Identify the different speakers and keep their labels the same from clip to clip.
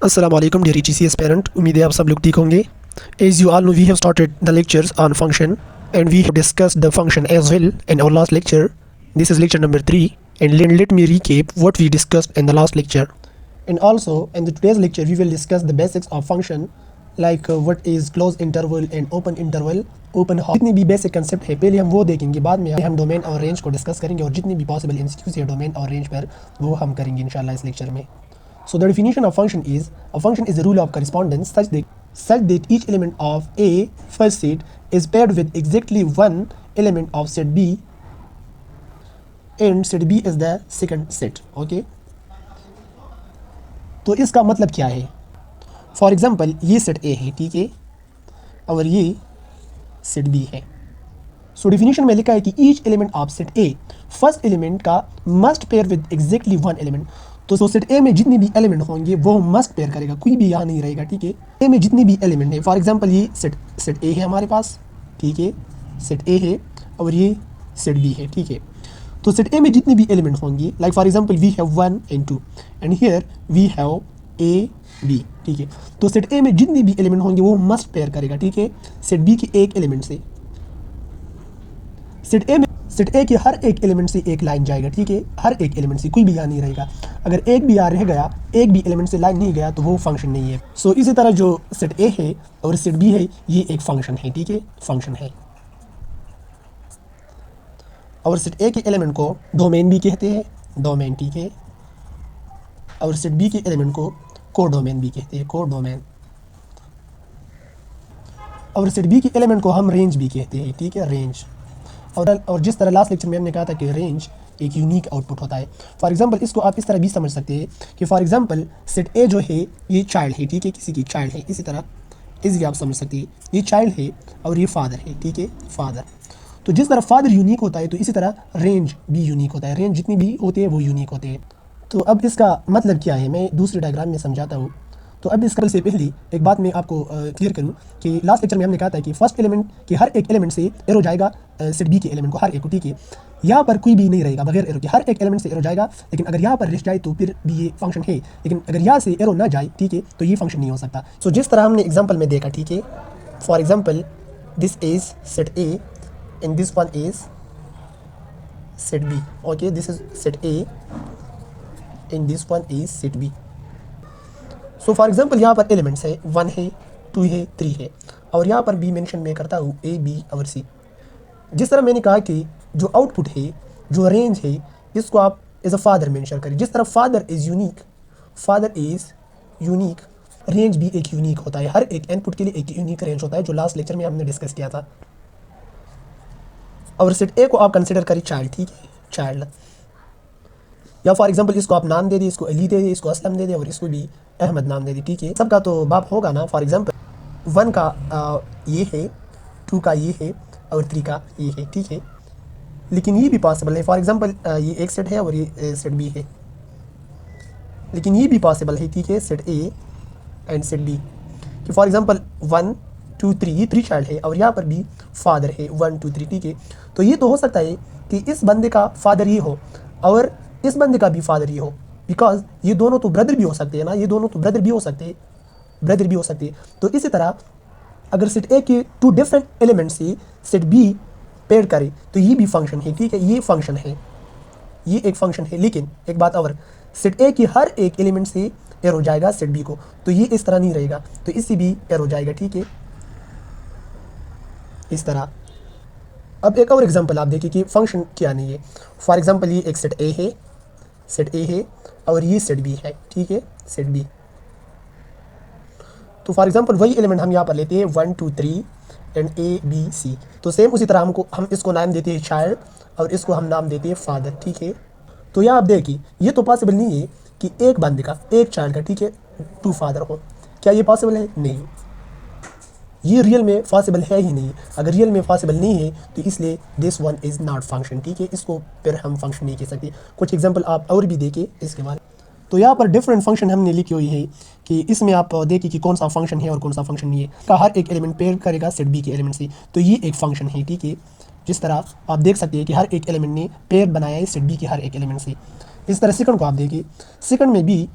Speaker 1: अस्सलाम वालेकुम dear GCS parent, उम्मीद है आप सब लोग ठीक होंगे। As you all know, we have started the lectures on function and we have discussed the function as well in our last lecture. This is lecture number 3 and let me recap what we discussed in the last lecture. And also in the today's lecture we will discuss the basics of function like what is closed interval and open interval, open hop. जितनी भी basic concept है पहले हम वो देखेंगे, बाद में हम डोमेन और रेंज को डिस्कस करेंगे और जितनी भी पॉसिबल एमसीक्यूज है डोमेन और रेंज पर वो हम करेंगे इंशाल्लाह इस लेक्चर में। So the definition of function is a function is a rule of correspondence such that each element of A first set is paired with exactly one element of set B and set B is the second set. Okay. तो इसका मतलब क्या है? For example ये set ए है, ठीक है, और ये सेट बी है। सो डिफिनीशन में लिखा है कि each element of set A first element का must pair with exactly one element. तो सेट ए में जितने भी एलिमेंट होंगे वो मस्ट पेयर करेगा, कोई भी यहाँ नहीं रहेगा, ठीक है। ए में जितने भी एलिमेंट है, फॉर एग्जाम्पल ये सेट ए है हमारे पास, ठीक है, सेट ए है और ये सेट बी है, ठीक है। तो सेट ए में जितने भी एलिमेंट होंगे, like for example we have 1 and 2 and here we have A B, ठीक है। तो सेट ए में जितने भी एलिमेंट होंगे वो मस्ट पेयर करेगा, ठीक है, सेट बी के एक एलिमेंट से। सेट ए के हर एक एलिमेंट से एक लाइन जाएगा, ठीक है, हर एक एलिमेंट से, कोई भी यहाँ नहीं रहेगा। अगर एक भी यहाँ रह गया, एक भी एलिमेंट से लाइन नहीं गया तो वो फंक्शन नहीं है। सो इसी तरह जो सेट ए है और सेट बी है ये एक फंक्शन है, ठीक है, फंक्शन है। और सेट ए के एलिमेंट को डोमेन भी कहते हैं, डोमेन, ठीक है, और सेट बी के एलिमेंट को कोडोमेन भी कहते हैं, कोडोमेन। और सेट बी के एलिमेंट को हम रेंज भी कहते हैं, ठीक है, रेंज। और जिस तरह लास्ट लेक्चर में हमने कहा था कि रेंज एक यूनिक आउटपुट होता है। फॉर एग्जांपल इसको आप इस तरह भी समझ सकते हैं कि फॉर एग्जांपल सेट ए जो है ये चाइल्ड है, ठीक है, किसी की चाइल्ड है, इसी तरह इसलिए आप समझ सकते हैं ये चाइल्ड है और ये फादर है, ठीक है, फादर। तो जिस तरह फादर यूनिक होता है तो इसी तरह रेंज भी यूनिक होता है, रेंज जितनी भी होते हैं वो यूनिक होते हैं। तो अब इसका मतलब क्या है मैं दूसरे डायग्राम में समझाता हूँ। तो अब इसका से पहले एक बात मैं आपको क्लियर करूँ कि लास्ट लेक्चर में हमने कहा था कि फर्स्ट एलिमेंट के हर एक एलिमेंट से एरो जाएगा सेट बी के एलिमेंट को, हर एक को, ठीक है। यहाँ पर कोई भी नहीं रहेगा बगैर एरो के, हर एक एलिमेंट से एरो जाएगा, लेकिन अगर यहाँ पर रेस्ट जाए तो फिर भी ये फंक्शन है, लेकिन अगर यहाँ से एरो ना जाए, ठीक है, तो ये फंक्शन नहीं हो सकता। सो जिस तरह हमने एग्जाम्पल में देखा, ठीक है, for example this is set A and this one is set B, okay, this is set A and this one is set B. So for example यहाँ पर एलिमेंट्स है 1 है, 2 है, 3 है, और यहाँ पर भी मेंशन मैं करता हूँ ए, बी और सी। जिस तरह मैंने कहा कि जो आउटपुट है, जो रेंज है, इसको आप एज अ फादर मेंशन करें। जिस तरह फादर इज़ यूनिक, रेंज भी एक यूनिक होता है, हर एक इनपुट के लिए एक यूनिक रेंज होता है, जो लास्ट लेक्चर में हमने डिस्कस किया था। और सेट ए को आप कंसिडर करें चाइल्ड, ठीक है, चाइल्ड, या फॉर एग्जाम्पल इसको आप नाम दे दिए, इसको अली दे दिए, इसको असलम दे दिए और इसको भी अहमद नाम दे दिए, ठीक है। सबका तो बाप होगा ना। फॉर एग्जाम्पल 1 का ये है, 2 का ये है और 3 का ये है, ठीक है। लेकिन ये भी पॉसिबल है, फॉर एग्जाम्पल ये एक सेट है और ये सेट बी है, लेकिन ये भी पॉसिबल है, ठीक है, set A and set B कि फॉर एग्जाम्पल 1, 2, 3 ये 3 चाइल्ड है और यहाँ पर भी फादर है 1, 2, 3, ठीक है। तो ये तो हो सकता है कि इस बंदे का फादर ये हो और इस बंदे का भी फादर ये हो, बिकॉज ये दोनों तो ब्रदर भी हो सकते हैं ना, ये दोनों तो ब्रदर भी हो सकते हैं। तो इसी तरह अगर सेट ए के 2 डिफरेंट एलिमेंट से सेट बी पेयर करे तो ये भी फंक्शन है, ठीक है, ये फंक्शन है, ये एक फंक्शन है। लेकिन एक बात और, सेट ए के हर एक एलिमेंट से एरो जाएगा सेट बी को, तो ये इस तरह नहीं रहेगा, तो इससे भी एरो जाएगा, ठीक है, इस तरह। अब एक और एग्जांपल आप देखिए कि फंक्शन क्या नहीं है। फॉर एग्जांपल ये एक सेट ए है और ये सेट बी है, ठीक है, सेट बी। तो फॉर एग्जांपल वही एलिमेंट हम यहाँ पर लेते हैं 1, 2, 3 एंड ए, बी, सी। तो सेम उसी तरह हम इसको नाम देते हैं चाइल्ड और इसको हम नाम देते हैं फादर, ठीक है। तो यहाँ आप देखिए ये तो पॉसिबल नहीं है कि एक बंदे का, एक चाइल्ड का, ठीक है, 2 फादर हो। क्या ये पॉसिबल है? नहीं, ये रियल में पॉसिबल है ही नहीं। अगर रियल में पॉसिबल नहीं है तो इसलिए this one is not function, ठीक है, इसको फिर हम फंक्शन नहीं कह सकते। कुछ एग्जांपल आप और भी देखिए इसके बाद। तो यहाँ पर डिफरेंट फंक्शन हमने लिखी हुई है कि इसमें आप देखिए कि कौन सा फंक्शन है और कौन सा फंक्शन नहीं है। का हर एक एलिमेंट पेयर करेगा सेट बी के एलिमेंट से, तो ये एक फंक्शन है, ठीक है। जिस तरह आप देख सकते हैं कि हर एक एलिमेंट ने पेयर बनाया है सेट बी के हर एक एलिमेंट से। इस तरह सेकंड को आप देखिए, सेकंड में भी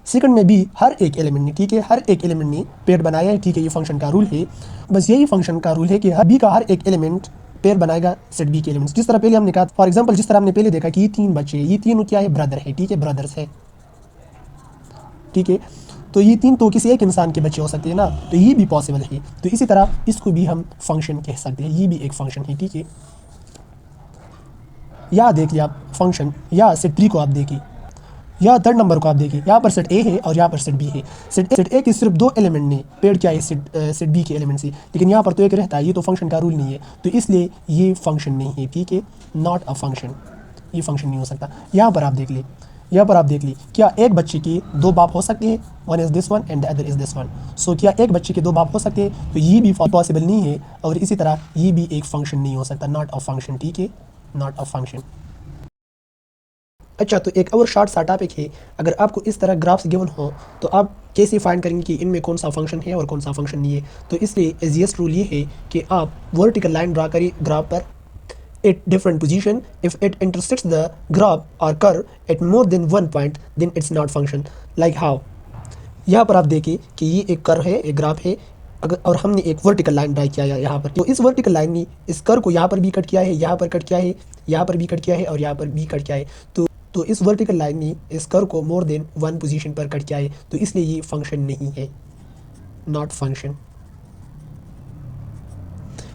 Speaker 1: सेकंड में भी हर एक एलिमेंट ने, ठीक है, हर एक एलिमेंट ने पेयर बनाया है, ठीक है, ये फंक्शन का रूल है। बस यही फंक्शन का रूल है कि बी का हर एक एलिमेंट पेयर बनाएगा सेट बी के एलिमेंट्स। जिस तरह पहले हमने कहा, फॉर एग्जांपल जिस तरह हमने पहले देखा कि ये 3 बच्चे, ये तीनों क्या है, ब्रदर है, ठीक है, ब्रदर्स है, ठीक है। तो ये 3 तो किसी एक इंसान के बच्चे हो सकते हैं ना, तो ये भी पॉसिबल है। तो इसी तरह इसको भी हम फंक्शन कह सकते हैं, ये भी एक फंक्शन है, ठीक है। या देख लिया आप फंक्शन, या सेट 3 को आप देखिए, या थर्ड नंबर को आप देखिए, यहाँ पर सेट ए है और यहाँ पर सेट बी है। सेट ए की सिर्फ 2 एलिमेंट ने पेयर किया है सेट बी के एलिमेंट से, लेकिन यहाँ पर तो एक रहता है, ये तो फंक्शन का रूल नहीं है, तो इसलिए ये फंक्शन नहीं है, ठीक है, नॉट अ फंक्शन, ये फंक्शन नहीं हो सकता। यहाँ पर आप देख ली, यहाँ पर आप देख ली, क्या एक बच्चे के 2 बाप हो सकते हैं, one is this one and the other is this one. So क्या एक बच्चे के 2 बाप हो सकते हैं, तो ये भी पॉसिबल नहीं है, और इसी तरह ये भी एक फंक्शन नहीं हो सकता, नॉट अ फंक्शन, ठीक है, नॉट अ फंक्शन। अच्छा, तो एक और शॉर्ट सा टॉपिक है, अगर आपको इस तरह ग्राफ्स गिवन हो तो आप कैसे फाइंड करेंगे कि इनमें कौन सा फंक्शन है और कौन सा फंक्शन नहीं है। तो इसलिए इजीएस्ट रूल ये है कि आप वर्टिकल लाइन ड्रा करिए ग्राफ पर at different position. If it intersects the graph or curve at more than one point, then it's not function. Like how? यहाँ पर आप देखिए कि ये एक कर्व है, एक ग्राफ है, अगर और हमने एक वर्टिकल लाइन ड्रा किया है यहाँ पर, तो इस वर्टिकल लाइन ने इस कर्व को यहाँ पर भी कट किया है, यहाँ पर कट किया है, यहाँ पर भी कट किया है और यहाँ पर भी कट किया है। तो इस वर्टिकल लाइन ने इस कर्व को मोर देन वन पोजीशन पर कट किया है, तो इसलिए ये फंक्शन नहीं है, नॉट फंक्शन।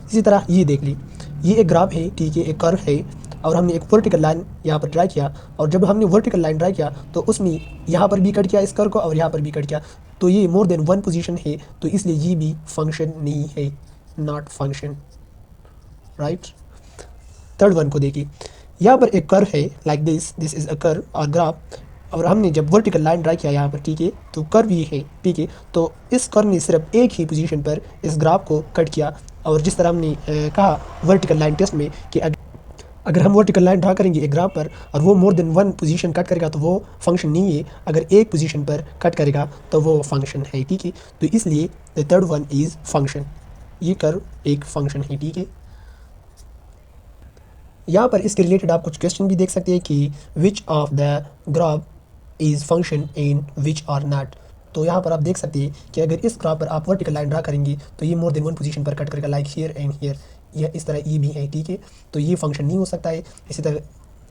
Speaker 1: इसी तरह ये देख ली, ये एक ग्राफ है, ठीक है, एक कर्व है, और हमने एक वर्टिकल लाइन यहाँ पर ड्रा किया, और जब हमने वर्टिकल लाइन ड्रा किया तो उसमें यहाँ पर भी कट किया इस कर्व को और यहाँ पर भी कट किया, तो ये मोर देन वन पोजीशन है, तो इसलिए ये भी फंक्शन नहीं है, not function, right. Third one को देखिए, यहाँ पर एक कर्व है like this is a curve और ग्राफ, और हमने जब वर्टिकल लाइन ड्रा किया यहाँ पर, ठीक है, तो कर्व ये है, ठीक है, तो इस कर्व ने सिर्फ एक ही पोजीशन पर इस ग्राफ को कट किया, और जिस तरह हमने कहा वर्टिकल लाइन टेस्ट में कि अगर हम वर्टिकल लाइन ड्रा करेंगे एक ग्राफ पर और वो more than one position cut करेगा तो वो फंक्शन नहीं है, अगर एक पोजीशन पर कट करेगा तो वो फंक्शन है, ठीक है। तो इसलिए the third one is function, ये कर्व एक फंक्शन है, ठीक है। यहाँ पर इसके रिलेटेड आप कुछ क्वेश्चन भी देख सकते हैं कि which of the graph is function in which are not. तो यहाँ पर आप देख सकते हैं कि अगर इस ग्राफ पर आप वर्टिकल लाइन ड्रा करेंगे तो ये मोर देन वन पोजीशन पर कट करेगा, लाइक हियर एंड हियर, यह इस तरह ये भी है, ठीक है, तो ये फंक्शन नहीं हो सकता है।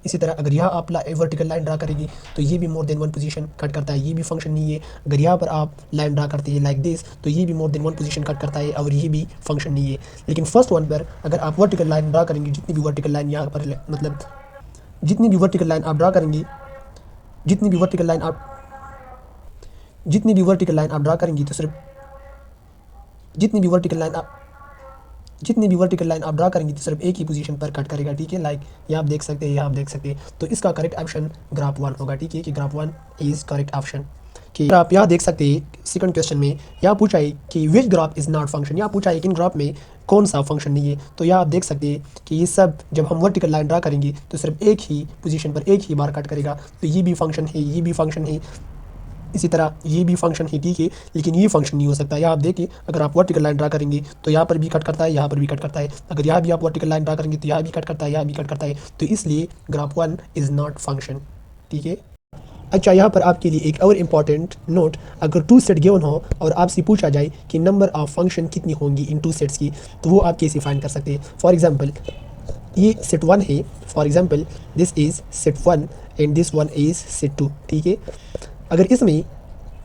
Speaker 1: इसी तरह अगर यहाँ आप वर्टिकल लाइन ड्रा करेंगे तो ये भी more than one position cut करता है, ये भी फंक्शन नहीं है। अगर यहाँ पर आप लाइन ड्रा करते हैं लाइक दिस तो ये भी more than one position cut करता है और ये भी फंक्शन नहीं है। लेकिन फर्स्ट वन पर अगर आप वर्टिकल लाइन ड्रा करेंगे, जितनी भी वर्टिकल लाइन यहाँ पर मतलब जितनी भी वर्टिकल लाइन आप ड्रा करेंगे, जितनी भी वर्टिकल लाइन आप ड्रा करेंगी तो सिर्फ जितनी भी वर्टिकल लाइन आप ड्रा करेंगी तो सिर्फ एक ही पोजीशन पर कट करेगा, ठीक है, लाइक यहाँ आप देख सकते हैं, यहाँ आप देख सकते हैं। तो इसका करेक्ट ऑप्शन ग्राफ 1 होगा, ठीक है, कि ग्राफ 1 इज़ करेक्ट ऑप्शन। कि आप यहाँ देख सकते हैं सेकंड क्वेश्चन में यहाँ पूछा है कि which graph is not function, यहाँ पूछा है कि इन ग्राफ में कौन सा फंक्शन नहीं है। तो यहाँ आप देख सकते हैं कि ये सब जब हम वर्टिकल लाइन ड्रा करेंगे तो सिर्फ एक ही पोजीशन पर एक ही बार कट करेगा, तो ये भी फंक्शन है, ये भी फंक्शन है, इसी तरह ये भी फंक्शन है, ठीक है, लेकिन ये फंक्शन नहीं हो सकता। यहाँ आप देखिए अगर आप वर्टिकल लाइन ड्रा करेंगे तो यहाँ पर भी कट करता है, यहाँ पर भी कट करता है, अगर यहाँ भी आप वर्टिकल लाइन ड्रा करेंगे तो यहाँ भी कट करता है, यहाँ भी कट करता है, तो इसलिए ग्राफ 1 इज़ नॉट फंक्शन, ठीक है। अच्छा, यहाँ पर आपके लिए एक और इम्पॉर्टेंट नोट, अगर 2 सेट गिवन हो और आपसे पूछा जाए कि नंबर ऑफ फंक्शन कितनी होंगी इन 2 सेट्स की, तो वो आप कैसे फाइंड कर सकते हैं। फॉर एग्जाम्पल ये सेट 1 है, for example this is set 1 and this one is set 2, ठीक है। अगर इसमें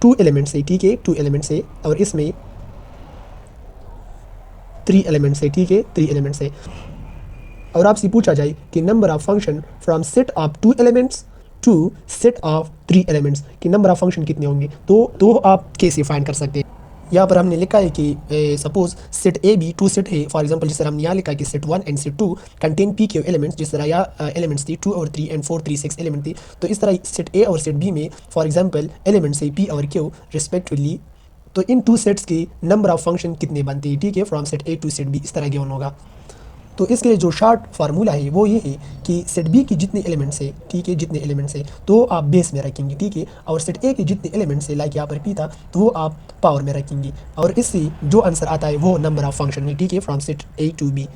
Speaker 1: 2 एलिमेंट्स है, ठीक है, 2 एलिमेंट्स है, और इसमें 3 एलिमेंट्स है, ठीक है, 3 एलिमेंट्स है, और आपसे पूछा जाए कि number of function from set of 2 elements to set of 3 elements की नंबर ऑफ फंक्शन कितने होंगे, तो आप कैसे फाइंड कर सकते हैं। यहाँ पर हमने लिखा है कि suppose set A B 2 set है, फॉर एग्जांपल जिस तरह हमने यहाँ लिखा है कि set 1 and set 2 contain P के एलिमेंट्स, जिस तरह यहाँ एलिमेंट्स थी 2 और 3 एंड 4 3 6 एलिमेंट थी, तो इस तरह सेट ए और सेट बी में फॉर एग्जांपल एलिमेंट्स है पी और क्यू रिस्पेक्टिवली, तो इन 2 सेट्स के नंबर ऑफ फंक्शन कितने बनते हैं, ठीक है, from set A to set B, इस तरह गिवन होगा। तो इसके लिए जो शॉर्ट फार्मूला है वो ये है कि सेट बी की जितने एलिमेंट्स है, ठीक है, जितने एलिमेंट्स है तो आप बेस में रखेंगे, ठीक है, और सेट ए के जितने एलिमेंट्स है लाइक यहाँ पर पी था तो वो आप पावर में रखेंगे, और इससे जो आंसर आता है वो नंबर ऑफ फंक्शन है, ठीक है, from set A to B.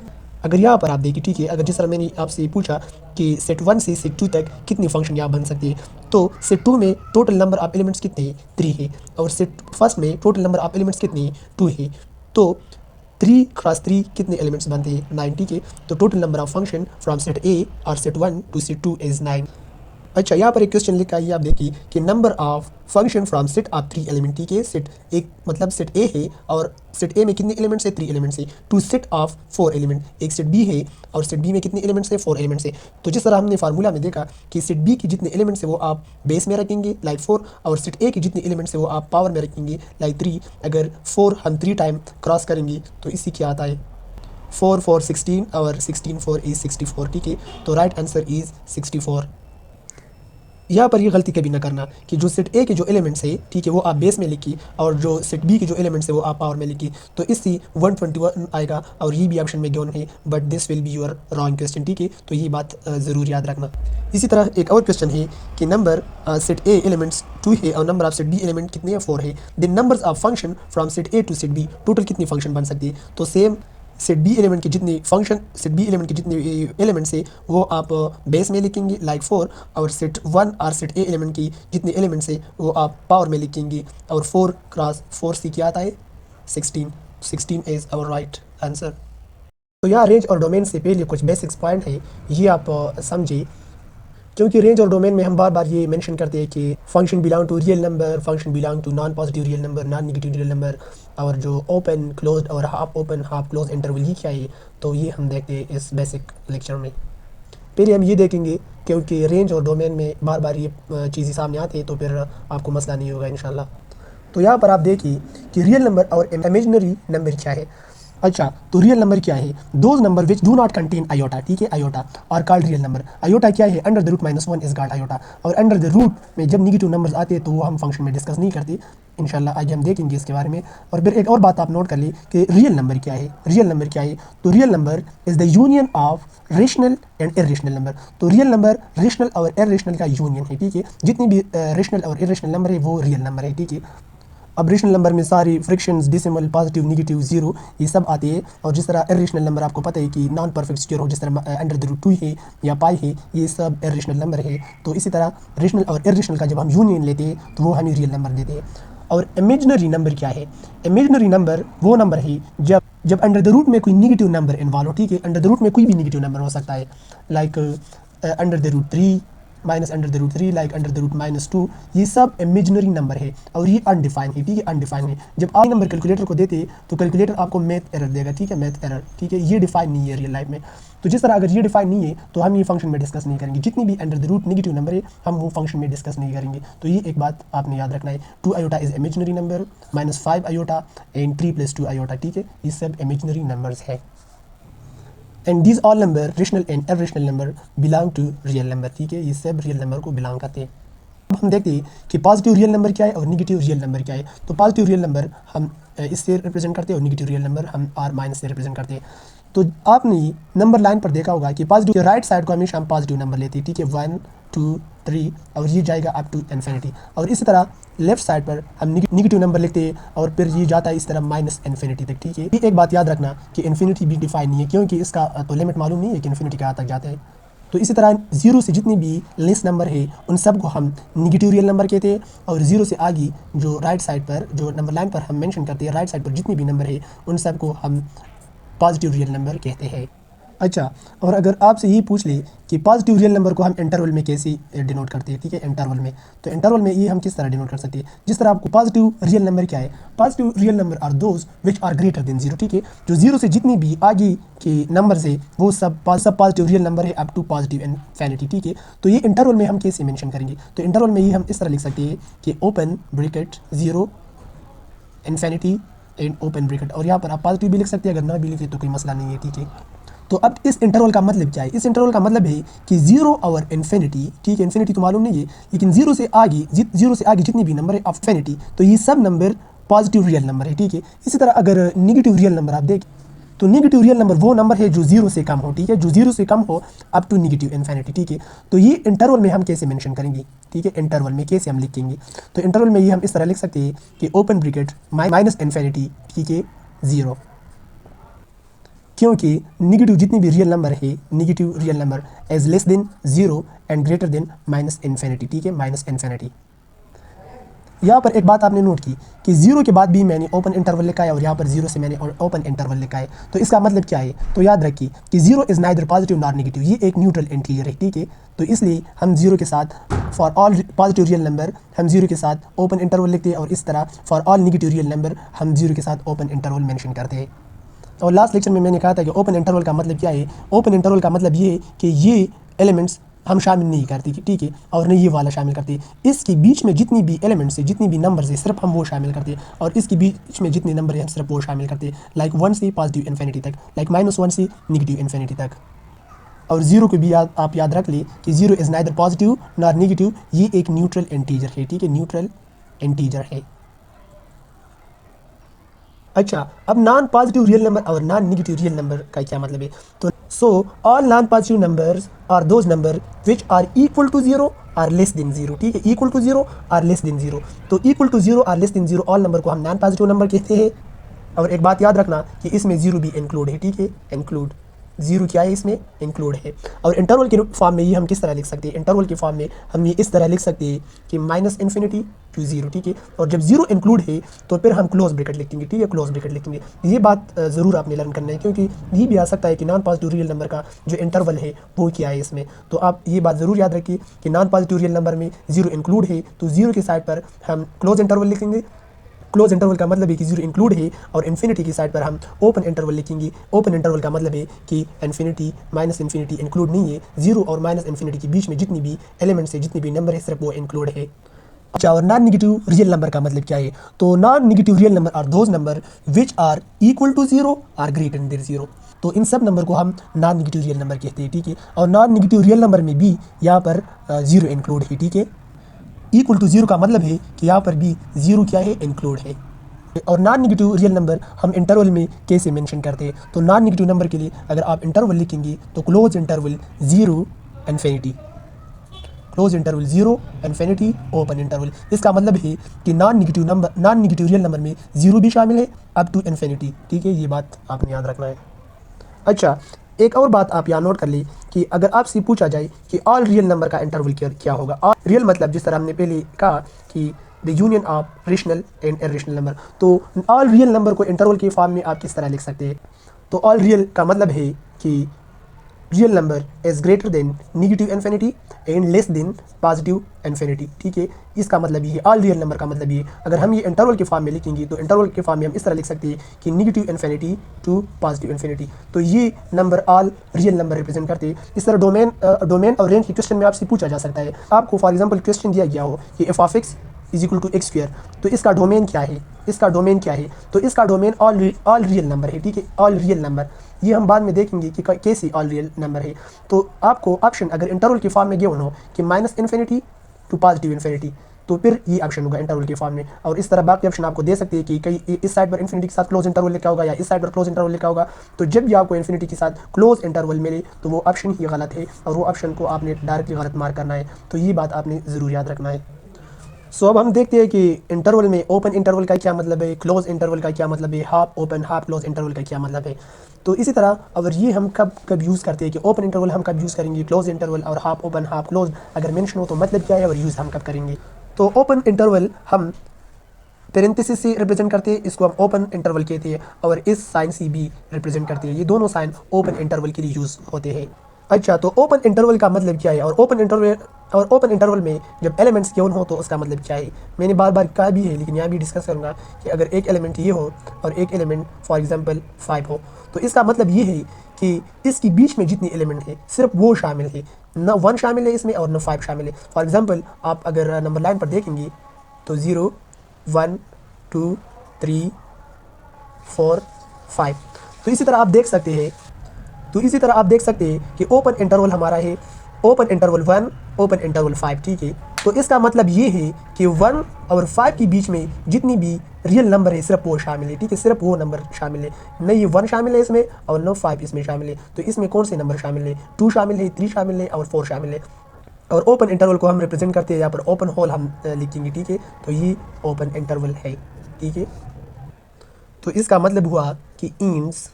Speaker 1: अगर यहाँ पर आप देखिए, ठीक है, अगर जिस तरह मैंने आपसे पूछा कि सेट 1 से सेट 2 तक कितनी फंक्शन यहाँ बन सकती है, तो सेट 2 में टोटल नंबर ऑफ एलिमेंट्स कितने हैं, 3 है, और सेट फर्स्ट में टोटल नंबर ऑफ एलिमेंट्स कितने हैं, 2 है। तो 3 क्रॉस 3 कितने एलिमेंट्स बनते हैं, 9, ठीक है। तो total number of function from set A और सेट 1 टू सेट 2 इज़ 9। अच्छा, यहाँ पर एक क्वेश्चन लिखा है, आप देखिए कि number of function from set of 3 element, ठीक है। सेट एक मतलब सेट ए है और सेट ए में कितने एलिमेंट्स है, 3 एलिमेंट्स है, टू सेट ऑफ 4 एलिमेंट। एक सेट बी है और सेट बी में कितने एलिमेंट्स है, 4 एलिमेंट्स है। तो जिस तरह हमने फार्मूला में देखा कि सेट बी के जितने एलिमेंट्स है वो आप बेस में रखेंगे लाइक 4, और सेट ए के जितने एलिमेंट्स है वो आप पावर में रखेंगे लाइक 3। अगर 4 हम 3 टाइम क्रॉस करेंगे तो इसी क्या आता है, 4 4 16 और 16 4 इज़ 64, ठीक है। तो राइट आंसर इज़ 64। यहाँ पर ये गलती कभी ना करना कि जो सेट ए के जो एलिमेंट्स है, ठीक है, वो आप बेस में लिखी, और जो सेट बी के जो एलिमेंट्स है वो आप पावर में लिखी, तो इससे 121 आएगा, और ये भी ऑप्शन में गिवन है, but this will be your wrong question, ठीक है। तो ये बात ज़रूर याद रखना। इसी तरह एक और क्वेश्चन है कि नंबर सेट ए एलिमेंट्स 2 है और number of set B element कितने हैं, 4 है। Then numbers of function from set A to set B, total कितनी फंक्शन बन सकती है। तो सेम सेट बी एलिमेंट की जितनी फंक्शन, सेट बी एलिमेंट की जितनी एलिमेंट्स है वो आप बेस में लिखेंगे लाइक 4, और सेट 1 और सेट ए एलिमेंट की जितने एलिमेंट्स है वो आप पावर में लिखेंगे, और 4 क्रॉस 4 से क्या आता है, 16। 16 इज़ आवर राइट आंसर। तो यहाँ रेंज और डोमेन से पहले कुछ बेसिक्स पॉइंट है, ये आप समझिए, क्योंकि रेंज और डोमेन में हम बार बार ये मेंशन करते हैं कि function belong to real number, function belong to non positive real number, non negative real number, और जो ओपन क्लोज्ड और half open half close interval ही क्या है, तो ये हम देखते हैं इस बेसिक लेक्चर में। पहले हम ये देखेंगे, क्योंकि रेंज और डोमेन में बार बार ये चीज़ें सामने आती है, तो फिर आपको मसला नहीं होगा इंशाल्लाह। तो यहाँ पर आप देखिए कि रियल नंबर और इमेजिनरी नंबर क्या है। अच्छा, तो रियल नंबर क्या है, those number which do not contain iota, ठीक है, आयोटा और कॉल्ड रियल नंबर। आयोटा क्या है, under the root -1 is called iota, और अंडर द रूट में जब निगेटिव नंबर्स आते हैं तो वो हम फंक्शन में डिस्कस नहीं करते, इंशाल्लाह आगे हम देखेंगे इसके बारे में। और फिर एक और बात आप नोट कर ली कि रियल नंबर क्या है। रियल नंबर क्या है, तो real number is the union of rational and irrational number. तो रियल नंबर रेशनल और इरेशनल का यूनियन है, ठीक है। जितनी भी रेशनल और इरेशनल नंबर है वो रियल नंबर है, ठीक है। अब रेशनल नंबर में सारी frictions, decimal, positive, negative, zero, ये सब आती है। और जिस तरह इरेशनल नंबर आपको पता है कि नॉन परफेक्ट स्क्वायर हो, जिस तरह अंडर द रूट 2 है या पाई है, ये सब इरेशनल नंबर है। तो इसी तरह रेशनल और इरेशनल का जब हम यूनियन लेते हैं तो वो हमें रियल नंबर देते हैं। और इमेजिनरी नंबर क्या है, इमेजिनरी नंबर वो नंबर है जब अंडर द रूट में कोई नेगेटिव नंबर इन्वॉल्व हो, ठीक है। अंडर द रूट में कोई भी नेगेटिव नंबर हो सकता है, like under the root 3, minus under the root 3, like under the root -2, ये सब इमेजिनरी नंबर है, और ये अनडिफाइन है, ठीक है, अनडिफाइन है। जब आप नंबर कैलकुलेटर को देते हैं तो कैलकुलेटर आपको मैथ एरर देगा, ठीक है, मैथ एरर, ठीक है। ये डिफाइन नहीं है रियल लाइफ में। तो जिस तरह अगर ये डिफाइन नहीं है तो हम ये फंक्शन में डिस्कस नहीं करेंगे, जितनी भी under the root negative number है हम वो फंक्शन में डिस्कस नहीं करेंगे। तो ये एक बात आपने याद रखना है, 2 iota is imaginary number, -5 iota and 3 + 2 iota, ठीक है, ये सब इमेजिनरी नंबर्स है। And this all number rational and irrational number belong to real number, ठीक है, ये सब रियल नंबर को बिलोंग करते हैं। अब हम देखते हैं कि पॉजिटिव रियल नंबर क्या है और नेगेटिव रियल नंबर क्या है। तो पॉजिटिव रियल नंबर हम इससे रिप्रेजेंट करते हैं और नेगेटिव रियल नंबर हम R- से रिप्रेजेंट करते हैं। तो आपने नंबर लाइन पर देखा होगा कि पॉजिटिव राइट साइड को हमेशा हम पॉजिटिव नंबर लेते हैं, ठीक है, 1 2 3, और ये जाएगा अप टू इन्फिनिटी। और इसी तरह लेफ्ट साइड पर हम नेगेटिव नंबर लिखते हैं और फिर ये जाता है इस तरह -इन्फिनिटी तक, ठीक है। ये एक बात याद रखना कि इन्फिनिटी भी डिफाइन नहीं है, क्योंकि इसका तो लिमिट मालूम नहीं है कि इन्फिनिटी कहाँ तक जाता है। तो इसी तरह 0 से जितनी भी लेस नंबर है उन सब को हम नेगेटिव रियल नंबर कहते हैं, और 0 से आगे जो राइट साइड पर जो नंबर लाइन पर हम मेंशन करते हैं, राइट साइड पर जितनी भी नंबर है उन सब को हम पॉजिटिव रियल नंबर कहते हैं। अच्छा, और अगर आपसे ये पूछ ले कि पॉजिटिव रियल नंबर को हम इंटरवल में कैसे डिनोट करते हैं, ठीक है, इंटरवल में, तो इंटरवल में ये हम किस तरह डिनोट कर सकते हैं। जिस तरह आपको पॉजिटिव रियल नंबर क्या है, positive real number are those which are greater than 0, ठीक है। जो 0 से जितनी भी आगे के नंबर्स है वो सब पॉजिटिव रियल नंबर है अप टू पॉजिटिव इन्फिनिटी, ठीक है। तो ये इंटरवल में हम कैसे मेंशन करेंगे, तो इंटरवल में ये हम इस तरह लिख सकते हैं कि open bracket 0 infinity and open bracket, और यहाँ पर आप पॉजिटिव भी लिख सकते हैं, अगर ना भी लिखे तो कोई मसला नहीं है, ठीक है। तो अब इस इंटरवल का मतलब क्या है, इस इंटरवल का मतलब है कि 0 और इन्फिनिटी, ठीक है, इन्फिनिटी तो मालूम नहीं है, लेकिन 0 से आगे जितनी भी नंबर है ऑफ इन्फिनिटी, तो ये सब नंबर पॉजिटिव रियल नंबर है, ठीक है। इसी तरह अगर नेगेटिव रियल नंबर आप देखें तो नेगेटिव रियल नंबर वो नंबर है जो 0 से कम हो, ठीक है, जो 0 से कम हो अप टू नेगेटिव इन्फिनिटी, ठीक है। तो ये इंटरवल में हम कैसे मेंशन करेंगे, ठीक है, इंटरवल में कैसे हम लिखेंगे, तो इंटरवल में ये हम इस तरह लिख सकते हैं कि ओपन ब्रैकेट -इन्फिनिटी, ठीक है, 0, क्योंकि निगेटिव जितनी भी रियल नंबर है, negative real number as less than 0 and greater than minus infinity, ठीक है, माइनस इन्फिनिटी। यहाँ पर एक बात आपने नोट की कि 0 के बाद भी मैंने ओपन इंटरवल लिखा है और यहाँ पर 0 से मैंने ओपन इंटरवल लिखा है। तो इसका मतलब क्या है? तो याद रखिए कि 0 is neither positive not negative, ये एक न्यूट्रल इंटीजर है, ठीक है। तो इसलिए हम 0 के साथ for all positive real number हम 0 के साथ ओपन इंटरवल लिखते हैं और इस तरह for all negative real number हम 0 के साथ ओपन इंटरवल मेंशन करते हैं। और लास्ट लेक्चर में मैंने कहा था कि ओपन इंटरवल का मतलब क्या है। ओपन इंटरवल का मतलब ये है कि ये एलिमेंट्स हम शामिल नहीं करती, ठीक है, और नहीं ये वाला शामिल करती। इसके बीच में जितनी भी एलिमेंट्स है, जितनी भी नंबर्स है, सिर्फ हम वो शामिल करते हैं। और इसके बीच में जितने नंबर हैं हम सिर्फ वो शामिल करते हैं, लाइक 1 से पॉजिटिव इन्फिनिटी तक, लाइक -1 से नेगेटिव इन्फिनिटी तक। और 0 को भी आप याद रख लें कि 0 is neither positive nor negative, ये एक न्यूट्रल इंटीजर है, ठीक है, न्यूट्रल इंटीजर है। अच्छा, अब नॉन पॉजिटिव रियल नंबर और नॉन नेगेटिव रियल नंबर का क्या मतलब है? तो so all non positive numbers are those number which are equal to 0 or less than 0, ठीक है, equal to 0 or less than 0। तो equal to 0 or less than 0 all number को हम नॉन पॉजिटिव नंबर कहते हैं। और एक बात याद रखना कि इसमें 0 भी इंक्लूड है, ठीक है, इंक्लूड 0 क्या है, इसमें इंक्लूड है। और इंटरवल के फॉर्म में ये हम किस तरह लिख सकते हैं? इंटरवल के फॉर्म में हम ये इस तरह लिख सकते हैं कि -इन्फिनिटी टू 0, ठीक है। और जब 0 इंक्लूड है तो फिर हम क्लोज ब्रैकेट लिखेंगे, ठीक है, क्लोज ब्रैकेट लिखेंगे। ये बात ज़रूर आपने लर्न करना है, क्योंकि ये भी आ सकता है कि नॉन पॉजिटिव रियल नंबर का जो इंटरवल है वो क्या है इसमें। तो आप ये बात ज़रूर याद रखिए कि नॉन पॉजिटिव रियल नंबर में 0 इंक्लूड है, तो 0 के साइड पर हम क्लोज इंटरवल लिखेंगे। क्लोज इंटरवल का मतलब है कि 0 इंक्लूड है, और इन्फिनिटी की साइड पर हम ओपन इंटरवल लिखेंगे। ओपन इंटरवल का मतलब है कि इन्फिनिटी माइनस इन्फिनिटी इंक्लूड नहीं है, 0 और माइनस इन्फिनिटी के बीच में जितनी भी एलिमेंट्स है, जितनी भी नंबर है, सिर्फ वो इंक्लूड है। अच्छा, और नॉन नेगेटिव रियल नंबर का मतलब क्या है? तो non negative real number are those number which are equal to 0 or greater than 0। तो इन सब नंबर को हम नॉन नेगेटिव रियल नंबर कहते हैं, ठीक है। और नॉन नेगेटिव रियल नंबर में भी यहाँ पर 0 इंक्लूड है, ठीक है। इक्वल टू 0 का मतलब है कि यहाँ पर भी 0 क्या है, इंक्लूड है। और नॉन नेगेटिव रियल नंबर हम इंटरवल में कैसे मेंशन करते हैं? तो नॉन नेगेटिव नंबर के लिए अगर आप इंटरवल लिखेंगे तो close interval 0 infinity, close interval 0 infinity open interval. इसका मतलब है कि नॉन नेगेटिव रियल नंबर में 0 भी शामिल है अप टू इन्फिनिटी, ठीक है, ये बात आपने याद रखना है। अच्छा, एक और बात आप यहाँ नोट कर ली कि अगर आपसे पूछा जाए कि ऑल रियल नंबर का इंटरवल क्या होगा। ऑल रियल मतलब जिस तरह हमने पहले कहा कि the union of rational and irrational number, तो ऑल रियल नंबर को इंटरवल के फॉर्म में आप किस तरह लिख सकते हैं? तो ऑल रियल का मतलब है कि real number is greater than negative infinity and less than positive infinity, ठीक है। इसका मतलब ये है, ऑल रियल नंबर का मतलब ये। अगर हम ये इंटरवल के फॉर्म में लिखेंगे तो इंटरवल के फॉर्म में हम इस तरह लिख सकते हैं कि negative infinity to positive infinity. तो ये number all real number represent करते हैं। इस तरह डोमेन और रेंज के क्वेश्चन में आपसे पूछा जा सकता है। आपको फॉर एग्जाम्पल क्वेश्चन दिया गया हो कि F of X is equal to X square, तो इसका डोमेन क्या है? इसका डोमेन क्या है? तो इसका डोमेन ऑल रियल नंबर है, ठीक है, ऑल रियल नंबर। ये हम बाद में देखेंगे कि कैसे ऑल रियल नंबर है। तो आपको ऑप्शन अगर इंटरवल के फॉर्म में गिवन हो कि -इन्फिनिटी टू पॉजिटिव इन्फिनिटी, तो फिर ये ऑप्शन होगा इंटरवल के फॉर्म में। और इस तरह बाकी ऑप्शन आपको दे सकते हैं कि कई इस साइड पर इन्फिनिटी के साथ क्लोज इंटरवल लिखा होगा या इस साइड पर क्लोज इंटरवल लिखा होगा। तो जब भी आपको इन्फिनिटी के साथ क्लोज इंटरवल मिले तो वो ऑप्शन ही गलत है और वो ऑप्शन को आपने डायरेक्टली गलत मार्क करना है। तो ये बात आपने ज़रूर याद रखना है। सो अब हम देखते हैं कि इंटरवल में ओपन इंटरवल का क्या मतलब है, क्लोज इंटरवल का क्या मतलब है, half open half close interval का क्या मतलब है। तो इसी तरह अगर ये हम कब यूज़ करते हैं कि ओपन इंटरवल हम कब यूज़ करेंगे, क्लोज इंटरवल और हाफ ओपन हाफ क्लोज अगर मेंशन हो तो मतलब क्या है और यूज़ हम कब करेंगे। तो ओपन इंटरवल हम पेरेंथेसिस से रिप्रेजेंट करते हैं, इसको हम ओपन इंटरवल कहते हैं, और इस साइन से भी रिप्रेजेंट करते हैं। ये दोनों साइन ओपन इंटरवल के लिए यूज़ होते हैं। अच्छा, तो ओपन इंटरवल का मतलब क्या है और ओपन इंटरवल में जब एलिमेंट्स गिवन हो तो उसका मतलब क्या है। मैंने बार बार कहा भी है लेकिन यहाँ भी डिस्कस करूँगा कि अगर एक एलिमेंट ये हो और एक एलिमेंट फॉर एग्जांपल 5 हो, तो इसका मतलब ये है कि इसके बीच में जितनी एलिमेंट है सिर्फ वो शामिल है, न 1 शामिल है इसमें और न 5 शामिल है। फॉर एग्जाम्पल आप अगर नंबर लाइन पर देखेंगे तो 0 1 2 3 4 5। तो इसी तरह आप देख सकते हैं कि ओपन इंटरवल हमारा है ओपन इंटरवल 1 ओपन इंटरवल 5, ठीक है। तो इसका मतलब ये है कि 1 और 5 के बीच में जितनी भी रियल नंबर है सिर्फ वो शामिल है, ठीक है, सिर्फ वो नंबर शामिल है, न ये 1 शामिल है इसमें और न 5 इसमें शामिल है। तो इसमें कौन से नंबर शामिल है? 2 शामिल है, 3 शामिल है और 4 शामिल है। और ओपन इंटरवल को हम रिप्रेजेंट करते हैं यहाँ पर ओपन होल हम लिखेंगे, ठीक है। तो ये ओपन इंटरवल है, ठीक है। तो इसका मतलब हुआ कि इंस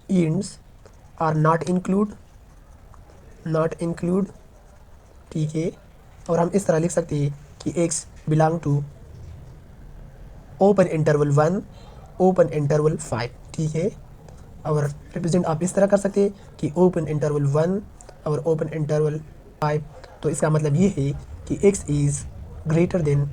Speaker 1: इंट्स आर नॉट इंक्लूड, ठीक है। और हम इस तरह लिख सकते हैं कि x belong to open interval 1 open interval 5, ठीक है। और रिप्रेजेंट आप इस तरह कर सकते हैं कि ओपन इंटरवल 1 और ओपन इंटरवल 5। तो इसका मतलब ये है कि x is greater than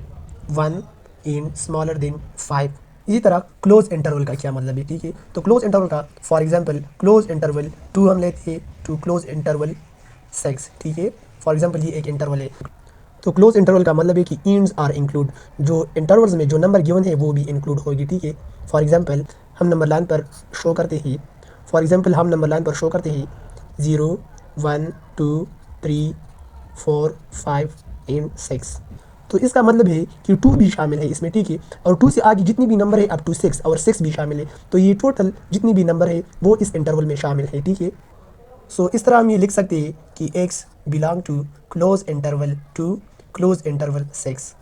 Speaker 1: 1 and smaller than 5। इसी तरह क्लोज इंटरवल का क्या मतलब है, ठीक है। तो क्लोज इंटरवल का फॉर एग्जांपल क्लोज इंटरवल 2 हम लेते हैं टू क्लोज इंटरवल 6, ठीक है। फॉर एग्जांपल ये एक इंटरवल है। तो क्लोज इंटरवल का मतलब है कि इंड्स आर इंक्लूड, जो इंटरवल्स में जो नंबर गिवन है वो भी इंक्लूड होगी, ठीक है। फॉर एग्जांपल हम नंबर लाइन पर शो करते हैं 0 1 2 3 4 5 एंड 6। तो इसका मतलब है कि 2 भी शामिल है इसमें, ठीक है। और 2 से आगे जितनी भी नंबर है अप टू 6 और 6 भी शामिल है। तो ये टोटल जितनी भी नंबर है वो इस इंटरवल में शामिल है, ठीक है। सो इस तरह हम ये लिख सकते हैं कि x belong to close interval 2 close interval 6।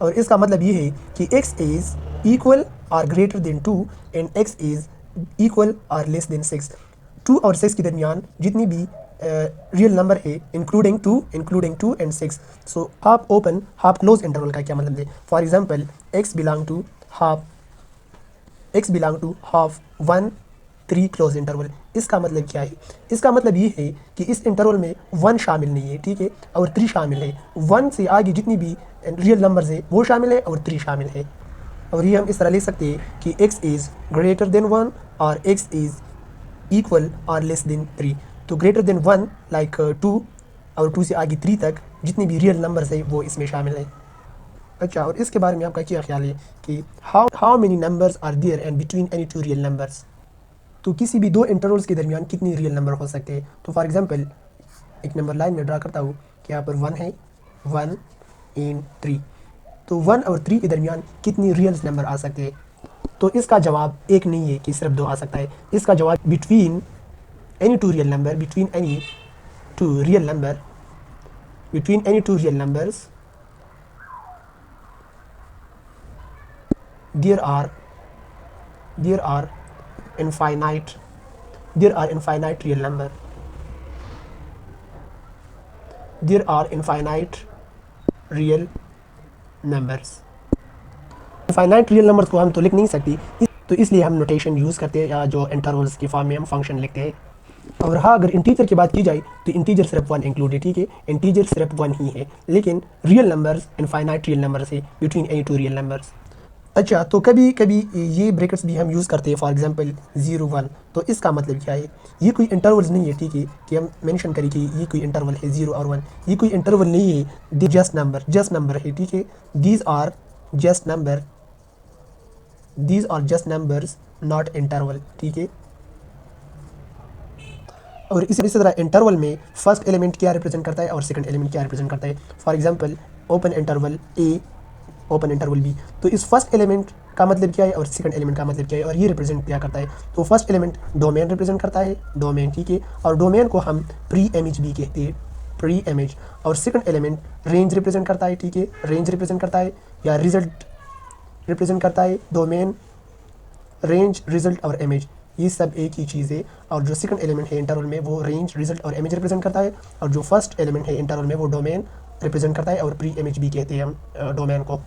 Speaker 1: और इसका मतलब ये है कि x इज़ इक्वल और greater than 2 and x is equal और लेस देन 6। 2 और 6 के दरमियान जितनी भी रियल नंबर है including 2 and 6। So half open half close interval का क्या मतलब है। For example x belong to half 1 3 close interval. इसका मतलब क्या है, इसका मतलब ये है कि इस इंटरवल में 1 शामिल नहीं है, ठीक है, और 3 शामिल है। 1 से आगे जितनी भी रियल नंबर्स है वो शामिल है और 3 शामिल है। और ये हम इस तरह लिख सकते हैं कि x इज़ ग्रेटर देन 1 और x इज़ इक्वल और लेस देन 3। तो ग्रेटर देन 1 लाइक 2 और 2 से आगे 3 तक जितनी भी रियल नंबर्स है वो इसमें शामिल है। अच्छा, और इसके बारे में आपका क्या ख्याल है कि how many numbers are there and between any 2 real numbers. तो किसी भी 2 इंटरवल्स के दरमियान कितनी रियल नंबर हो सकते हैं। तो फॉर एग्जांपल एक नंबर लाइन में ड्रा करता हूँ कि यहाँ पर 1 है 1 एंड 3। तो 1 और 3 के दरमियान कितनी रियल नंबर आ सकते हैं। तो इसका जवाब एक नहीं है कि सिर्फ 2 आ सकता है। इसका जवाब between any 2 real number between any two real numbers there are infinite real number. There are infinite real numbers. Infinite real numbers को हम तो लिख नहीं सकती, तो इसलिए हम नोटेशन यूज़ करते हैं या जो इंटरवल्स की फॉर्म में हम फंक्शन लिखते हैं। और हाँ, अगर इंटीजर की बात की जाए तो इंटीजर सिर्फ 1 इंक्लूड है, ठीक है। इंटीजर सिर्फ 1 ही है, लेकिन real numbers infinite real numbers है बिटवीन एनी 2 रियल नंबर्स। अच्छा, तो कभी कभी ये ब्रैकेट्स भी हम यूज़ करते हैं, फॉर एग्जांपल 0 1। तो इसका मतलब क्या है, ये कोई इंटरवल्स नहीं है, ठीक है, कि हम मेंशन करें कि ये कोई इंटरवल है 0 और 1। ये कोई इंटरवल नहीं है, दी जस्ट नंबर है, ठीक है। These are just numbers not interval, ठीक है। और इसी तरह इंटरवल में फर्स्ट एलिमेंट क्या रिप्रेजेंट करता है और सेकंड एलिमेंट क्या रिप्रेजेंट करता है। For example open interval A open interval B. तो इस फर्स्ट एलिमेंट का मतलब क्या है और सेकंड एलिमेंट का मतलब क्या है और ये रिप्रेजेंट क्या करता है। तो फर्स्ट एलिमेंट डोमेन रिप्रेजेंट करता है, डोमेन, ठीक है। और डोमेन को हम प्री इमेज भी कहते हैं, प्री इमेज। और सेकंड एलिमेंट रेंज रिप्रेजेंट करता है, ठीक है, रेंज रिप्रेजेंट करता है या रिजल्ट रिप्रेजेंट करता है। डोमेन, रेंज, रिजल्ट और इमेज ये सब एक ही चीज़ है। और जो सेकंड एलिमेंट है इंटरवल में वो रेंज, रिजल्ट और इमेज रिप्रेजेंट करता है। और जो फर्स्ट एलिमेंट है इंटरवल में वो डोमेन रिप्रेजेंट करता है और प्री इमेज भी कहते हैं हम डोमेन को।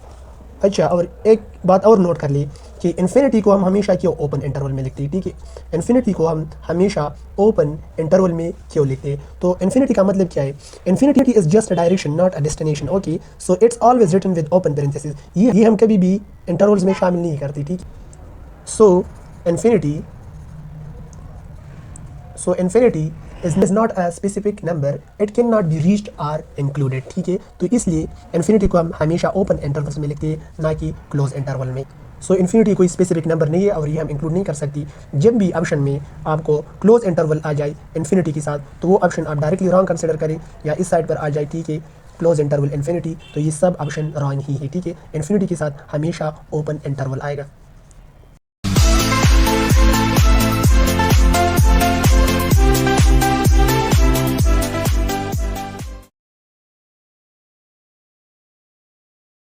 Speaker 1: अच्छा, और एक बात और नोट कर ली कि इन्फिनिटी को हम हमेशा क्यों ओपन इंटरवल में लिखते हैं, ठीक है। इन्फिनिटी को हम हमेशा ओपन इंटरवल में क्यों लिखते हैं। तो इन्फिनिटी का मतलब क्या है, infinity is just a direction not a destination, okay. So it's always written with open parenthesis. ये हम कभी भी इंटरवल्स में शामिल नहीं करते, ठीक। सो infinity is not a specific number, it cannot be reached or included, ठीक है। तो इसलिए इन्फिनिटी को हम हमेशा ओपन इंटरवल्स में लिखते हैं, ना कि क्लोज इंटरवल में। सो इन्फिनिटी कोई स्पेसिफिक नंबर नहीं है और ये हम इंक्लूड नहीं कर सकती। जब भी ऑप्शन में आपको क्लोज इंटरवल आ जाए इन्फिनिटी के साथ, तो वो ऑप्शन आप डायरेक्टली रॉन्ग कंसिडर करें, या इस साइड पर आ जाए, ठीक है, क्लोज इंटरवल इन्फिनिटी, तो ये सब ऑप्शन रॉन्ग ही है, ठीक है। इन्फिनिटी के साथ हमेशा ओपन इंटरवल आएगा।